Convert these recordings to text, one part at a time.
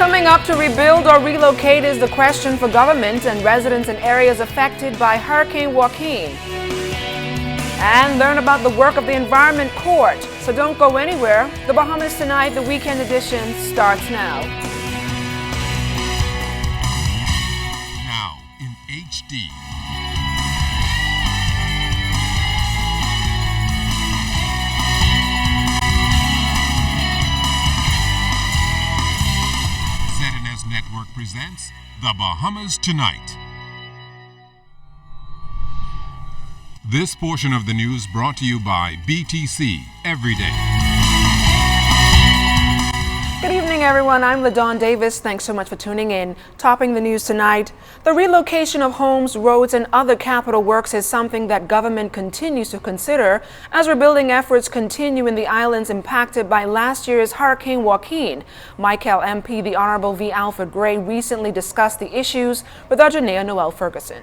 Coming up, to rebuild or relocate is the question for government and residents in areas affected by Hurricane Joaquin. And learn about the work of the Environment Court. So don't go anywhere. The Bahamas Tonight, the weekend edition, starts now. Now in HD. Network presents The Bahamas Tonight. This portion of the news brought to you by BTC Every Day. Good evening, everyone. I'm LaDawn Davis. Thanks so much for tuning in. Topping the news tonight, the relocation of homes, roads, and other capital works is something that government continues to consider as rebuilding efforts continue in the islands impacted by last year's Hurricane Joaquin. Michael MP, the Honorable V. Alfred Gray, recently discussed the issues with our Genea Noel-Ferguson.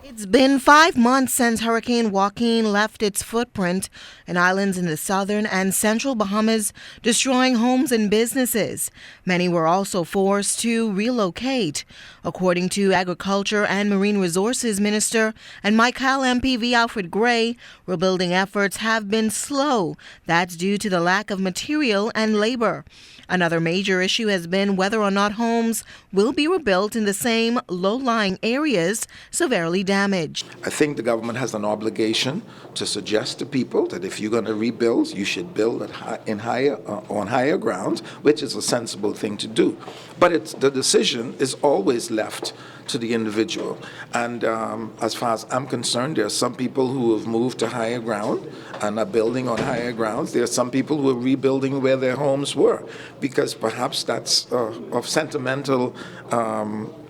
It's been 5 months since Hurricane Joaquin left its footprint in islands in the southern and central Bahamas, destroying homes and businesses. Many were also forced to relocate. According to Agriculture and Marine Resources Minister and Michael MP V. Alfred Gray, rebuilding efforts have been slow. That's due to the lack of material and labor. Another major issue has been whether or not homes will be rebuilt in the same low-lying areas severely damaged. I think the government has an obligation to suggest to people that if you're going to rebuild, you should build on higher grounds, which is a sensible thing to do. But the decision is always left to the individual. And as far as I'm concerned, there are some people who have moved to higher ground and are building on higher grounds. There are some people who are rebuilding where their homes were, because perhaps that's of sentimental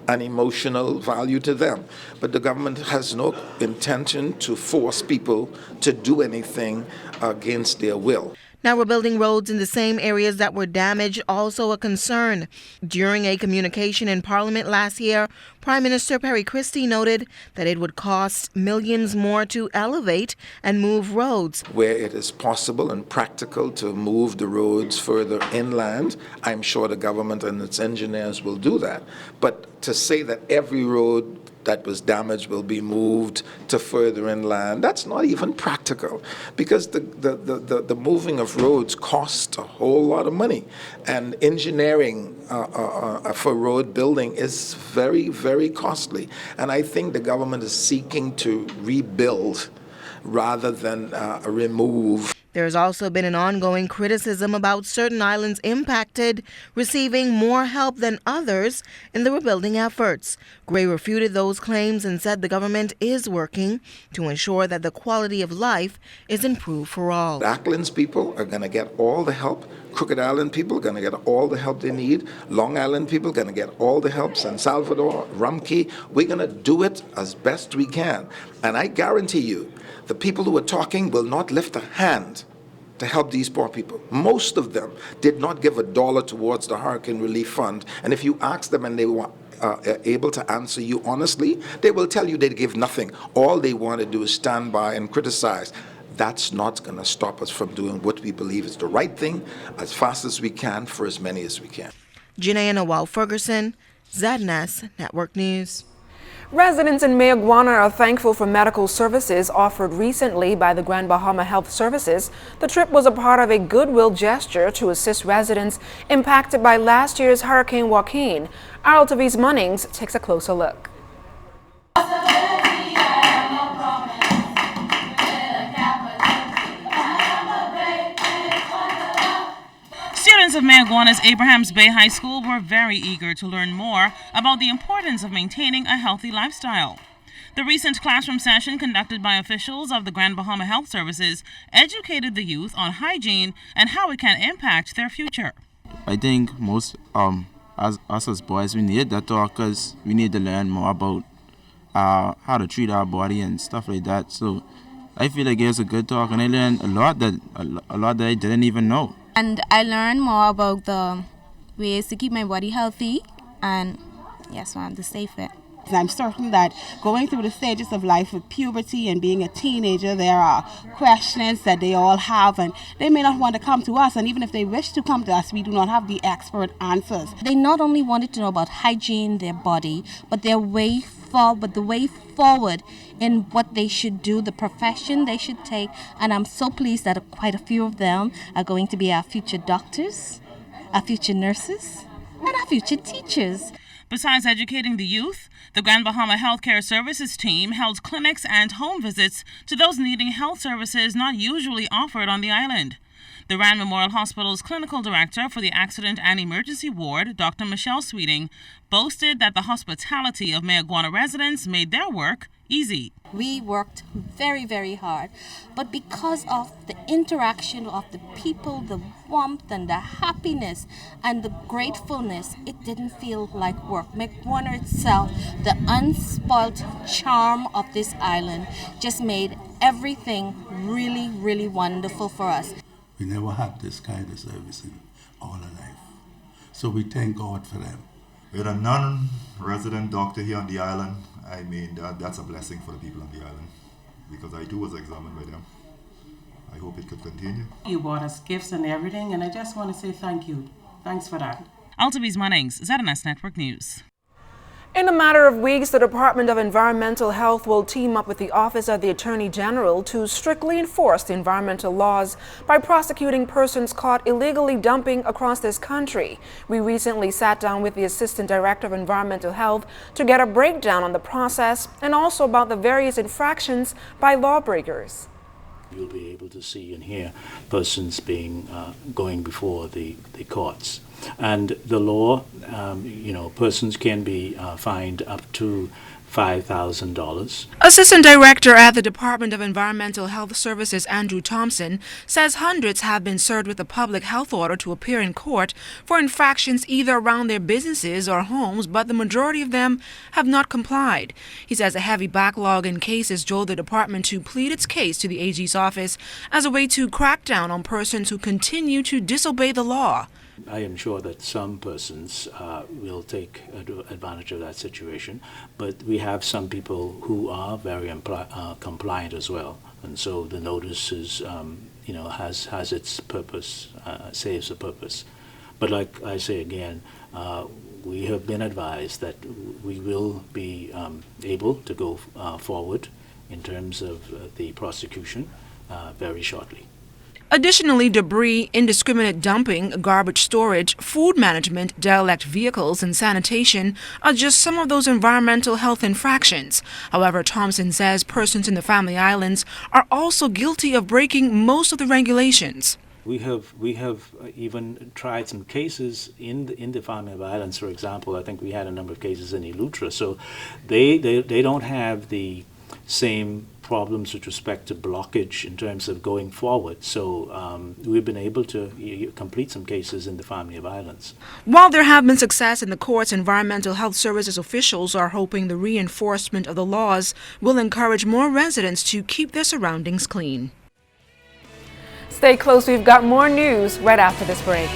and emotional value to them. But the government has no intention to force people to do anything against their will. Now, rebuilding roads in the same areas that were damaged also a concern. During a communication in Parliament last year, Prime Minister Perry Christie noted that it would cost millions more to elevate and move roads. Where it is possible and practical to move the roads further inland, I'm sure the government and its engineers will do that. But to say that every road that was damaged will be moved to further inland, that's not even practical, because the moving of roads costs a whole lot of money, and engineering for road building is very, very costly. And I think the government is seeking to rebuild rather than remove. There has also been an ongoing criticism about certain islands impacted receiving more help than others in the rebuilding efforts. Gray refuted those claims and said the government is working to ensure that the quality of life is improved for all. Ackland's people are going to get all the help. Crooked Island people are going to get all the help they need. Long Island people are going to get all the help. San Salvador, Rumkey, we're going to do it as best we can. And I guarantee you, the people who are talking will not lift a hand to help these poor people. Most of them did not give $1 towards the Hurricane Relief Fund. And if you ask them and they were able to answer you honestly, they will tell you they give nothing. All they want to do is stand by and criticize. That's not going to stop us from doing what we believe is the right thing as fast as we can for as many as we can. Genea Noel-Ferguson, ZNS Network News. Residents in Mayaguana are thankful for medical services offered recently by the Grand Bahama Health Services. The trip was a part of a goodwill gesture to assist residents impacted by last year's Hurricane Joaquin. Our Altovise Munnings takes a closer look. Students of Mayaguana's Abrahams Bay High School were very eager to learn more about the importance of maintaining a healthy lifestyle. The recent classroom session conducted by officials of the Grand Bahama Health Services educated the youth on hygiene and how it can impact their future. I think most as boys, we need that talk because we need to learn more about how to treat our body and stuff like that. So I feel like it was a good talk, and I learned a lot that I didn't even know. And I learned more about the ways to keep my body healthy and, yes, so I'm to stay fit. I'm certain that going through the stages of life with puberty and being a teenager, there are questions that they all have, and they may not want to come to us, and even if they wish to come to us, we do not have the expert answers. They not only wanted to know about hygiene, their body, but the way forward in what they should do, the profession they should take, and I'm so pleased that quite a few of them are going to be our future doctors, our future nurses, and our future teachers. Besides educating the youth, the Grand Bahama Healthcare Services team held clinics and home visits to those needing health services not usually offered on the island. The Rand Memorial Hospital's clinical director for the Accident and Emergency Ward, Dr. Michelle Sweeting, boasted that the hospitality of Mayaguana residents made their work easy. We worked very, very hard, but because of the interaction of the people, the warmth and the happiness and the gratefulness, it didn't feel like work. Mayaguana itself, the unspoilt charm of this island, just made everything really, really wonderful for us. We never had this kind of service in all our life, so we thank God for them. With a non-resident doctor here on the island, I mean, that's a blessing for the people on the island, because I too was examined by them. I hope it could continue. You bought us gifts and everything, and I just want to say thank you. Thanks for that. Altovise Munnings, ZNS Network News. In a matter of weeks, the Department of Environmental Health will team up with the Office of the Attorney General to strictly enforce the environmental laws by prosecuting persons caught illegally dumping across this country. We recently sat down with the Assistant Director of Environmental Health to get a breakdown on the process and also about the various infractions by lawbreakers. You'll be able to see and hear persons being going before the courts. And the law, persons can be fined up to $5,000. Assistant Director at the Department of Environmental Health Services, Andrew Thompson, says hundreds have been served with a public health order to appear in court for infractions either around their businesses or homes, but the majority of them have not complied. He says a heavy backlog in cases drove the department to plead its case to the AG's office as a way to crack down on persons who continue to disobey the law. I am sure that some persons will take advantage of that situation, but we have some people who are very compliant as well, and so the notice is, has its purpose, saves a purpose. But like I say again, we have been advised that we will be able to go forward in terms of the prosecution very shortly. Additionally, debris, indiscriminate dumping, garbage storage, food management, derelict vehicles, and sanitation are just some of those environmental health infractions. However, Thompson says persons in the Family Islands are also guilty of breaking most of the regulations. We have even tried some cases in the Family Islands. For example, I think we had a number of cases in Eleuthera. So they don't have the same problems with respect to blockage in terms of going forward. So we've been able to complete some cases in the Family of Islands. While there have been success in the courts, Environmental Health Services officials are hoping the reinforcement of the laws will encourage more residents to keep their surroundings clean. Stay close, we've got more news right after this break.